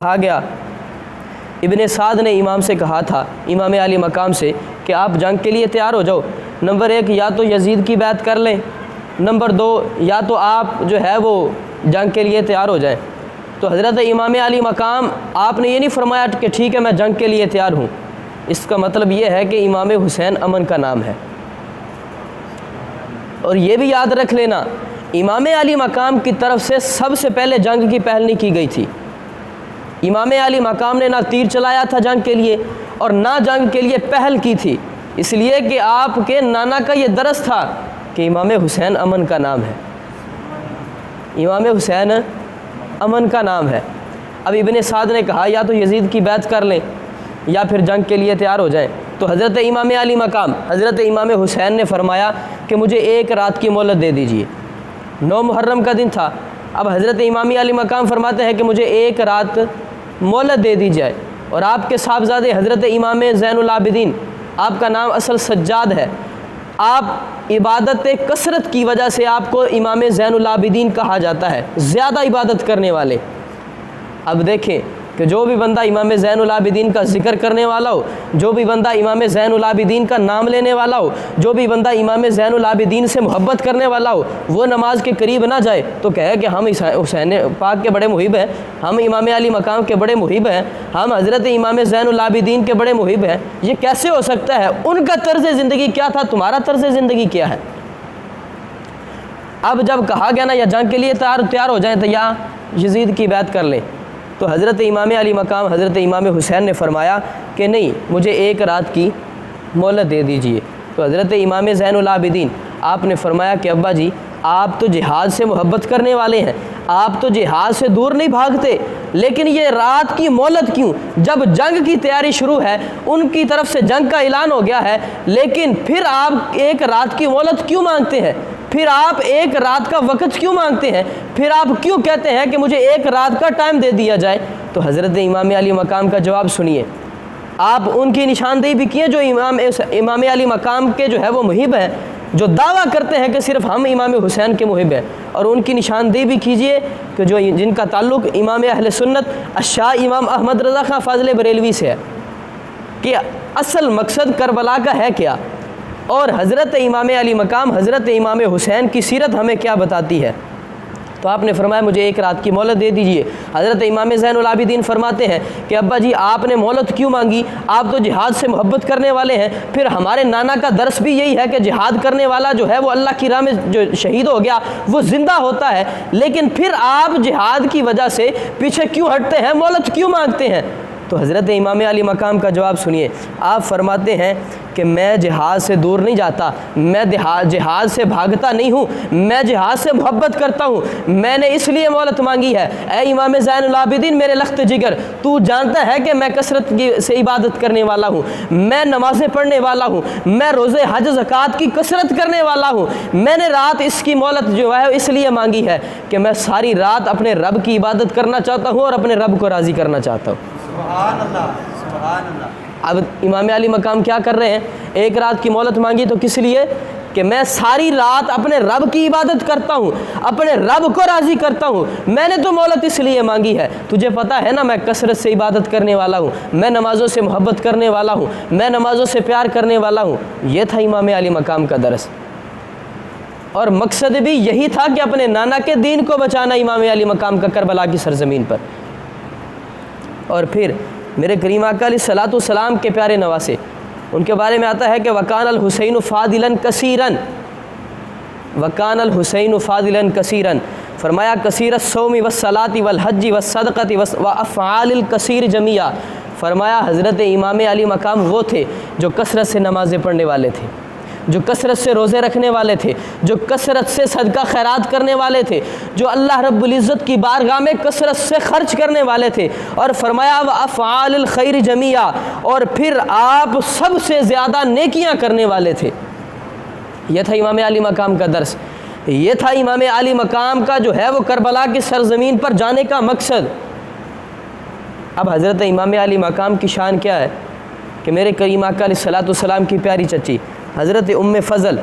کہا گیا ابن سعد نے امام سے کہا تھا، امام علی مقام سے، کہ آپ جنگ کے لیے تیار ہو جاؤ۔ نمبر 1 یا تو یزید کی بیعت کر لیں، نمبر 2 یا تو آپ جو ہے وہ جنگ کے لیے تیار ہو جائیں۔ تو حضرت امام علی مقام آپ نے یہ نہیں فرمایا کہ ٹھیک ہے میں جنگ کے لیے تیار ہوں، اس کا مطلب یہ ہے کہ امام حسین امن کا نام ہے۔ اور یہ بھی یاد رکھ لینا، امام علی مقام کی طرف سے سب سے پہلے جنگ کی پہل نہیں کی گئی تھی۔ امام علی مقام نے نہ تیر چلایا تھا جنگ کے لیے اور نہ جنگ کے لیے پہل کی تھی، اس لیے کہ آپ کے نانا کا یہ درس تھا کہ امام حسین امن کا نام ہے، امام حسین امن کا نام ہے۔ اب ابن سعد نے کہا یا تو یزید کی بیعت کر لیں یا پھر جنگ کے لیے تیار ہو جائیں۔ تو حضرت امام علی مقام حضرت امام حسین نے فرمایا کہ مجھے 1 رات کی مہلت دے دیجئے۔ 9 محرم کا دن تھا۔ اب حضرت امام علی مقام فرماتے ہیں کہ مجھے 1 رات مہلت دے دی جائے، اور آپ کے صاحبزادے حضرت امام زین العابدین، آپ کا نام اصل سجاد ہے، آپ عبادت کثرت کی وجہ سے آپ کو امام زین العابدین کہا جاتا ہے، زیادہ عبادت کرنے والے۔ اب دیکھیں کہ جو بھی بندہ امام زین العابدین کا ذکر کرنے والا ہو، جو بھی بندہ امام زین العابدین کا نام لینے والا ہو، جو بھی بندہ امام زین العابدین سے محبت کرنے والا ہو، وہ نماز کے قریب نہ جائے تو کہے کہ ہم حسین پاک کے بڑے محب ہیں، ہم امام علی مقام کے بڑے محب ہیں، ہم حضرت امام زین العابدین کے بڑے محب ہیں۔ یہ کیسے ہو سکتا ہے؟ ان کا طرز زندگی کیا تھا، تمہارا طرز زندگی کیا ہے؟ اب جب کہا گیا نا یا جنگ کے لیے تیار ہو جائیں تو یا یزید کی بیعت کر لیں، تو حضرت امام علی مقام حضرت امام حسین نے فرمایا کہ نہیں، مجھے 1 رات کی مہلت دے دیجئے۔ تو حضرت امام زین العابدین آپ نے فرمایا کہ ابا جی آپ تو جہاد سے محبت کرنے والے ہیں، آپ تو جہاد سے دور نہیں بھاگتے، لیکن یہ رات کی مہلت کیوں؟ جب جنگ کی تیاری شروع ہے، ان کی طرف سے جنگ کا اعلان ہو گیا ہے، لیکن پھر آپ 1 رات کی مہلت کیوں مانگتے ہیں؟ پھر آپ 1 رات کا وقت کیوں مانگتے ہیں؟ پھر آپ کیوں کہتے ہیں کہ مجھے 1 رات کا ٹائم دے دیا جائے؟ تو حضرت امام علی مقام کا جواب سنیے۔ آپ ان کی نشاندہی بھی کیے جو امام علی مقام کے جو ہے وہ محب ہیں، جو دعویٰ کرتے ہیں کہ صرف ہم امام حسین کے محب ہیں، اور ان کی نشاندہی بھی کیجئے کہ جن کا تعلق امام اہل سنت الشاہ امام احمد رضا خان فاضل بریلوی سے ہے، کہ اصل مقصد کربلا کا ہے کیا، اور حضرت امام علی مقام حضرت امام حسین کی سیرت ہمیں کیا بتاتی ہے۔ تو آپ نے فرمایا مجھے 1 رات کی مہلت دے دیجئے۔ حضرت امام زین العابدین فرماتے ہیں کہ ابا جی آپ نے مہلت کیوں مانگی؟ آپ تو جہاد سے محبت کرنے والے ہیں، پھر ہمارے نانا کا درس بھی یہی ہے کہ جہاد کرنے والا جو ہے وہ اللہ کی راہ میں جو شہید ہو گیا وہ زندہ ہوتا ہے، لیکن پھر آپ جہاد کی وجہ سے پیچھے کیوں ہٹتے ہیں، مہلت کیوں مانگتے ہیں؟ تو حضرت امام علی مقام کا جواب سنیے۔ آپ فرماتے ہیں کہ میں جہاد سے دور نہیں جاتا، میں جہاد سے بھاگتا نہیں ہوں، میں جہاد سے محبت کرتا ہوں، میں نے اس لیے مہلت مانگی ہے۔ اے امام زین العابدین میرے لخت جگر، تو جانتا ہے کہ میں کثرت سے عبادت کرنے والا ہوں، میں نمازیں پڑھنے والا ہوں، میں روزے حج زکوٰۃ کی کثرت کرنے والا ہوں، میں نے رات اس کی مہلت جو ہے اس لیے مانگی ہے کہ میں ساری رات اپنے رب کی عبادت کرنا چاہتا ہوں اور اپنے رب کو راضی کرنا چاہتا ہوں۔ سبحان اللہ، سبحان اللہ۔ اب امام علی مقام کیا کر رہے ہیں؟ 1 رات کی مہلت مانگی تو کس لیے؟ کہ میں ساری رات اپنے رب کی عبادت کرتا ہوں، اپنے رب کو راضی کرتا ہوں، میں نے تو مہلت اس لیے مانگی ہے۔ تجھے پتہ ہے نا میں کثرت سے عبادت کرنے والا ہوں، میں نمازوں سے محبت کرنے والا ہوں، میں نمازوں سے پیار کرنے والا ہوں۔ یہ تھا امام علی مقام کا درس، اور مقصد بھی یہی تھا کہ اپنے نانا کے دین کو بچانا امام علی مقام کا کربلا کی سرزمین پر۔ اور پھر میرے کریم آقا علیہ الصلوۃ والسلام کے پیارے نواسے، ان کے بارے میں آتا ہے کہ وکان الحسین فاضلا کثیرا، وکان الحسین فاضلا کثیرا، فرمایا کثیر الصوم والصلاۃ والحج والصدقۃ وافعال الکثیر جمیعا، فرمایا حضرت امام علی مقام وہ تھے جو کثرت سے نمازیں پڑھنے والے تھے، جو کثرت سے روزے رکھنے والے تھے، جو کثرت سے صدقہ خیرات کرنے والے تھے، جو اللہ رب العزت کی بارگاہ میں کثرت سے خرچ کرنے والے تھے، اور فرمایا وافعال الخیر جمیعا، اور پھر آپ سب سے زیادہ نیکیاں کرنے والے تھے۔ یہ تھا امام علی مقام کا درس، یہ تھا امام علی مقام کا جو ہے وہ کربلا کی سرزمین پر جانے کا مقصد۔ اب حضرت امام علی مقام کی شان کیا ہے کہ میرے کریم آقا علیہ الصلوۃ والسلام کی پیاری چچی حضرت ام فضل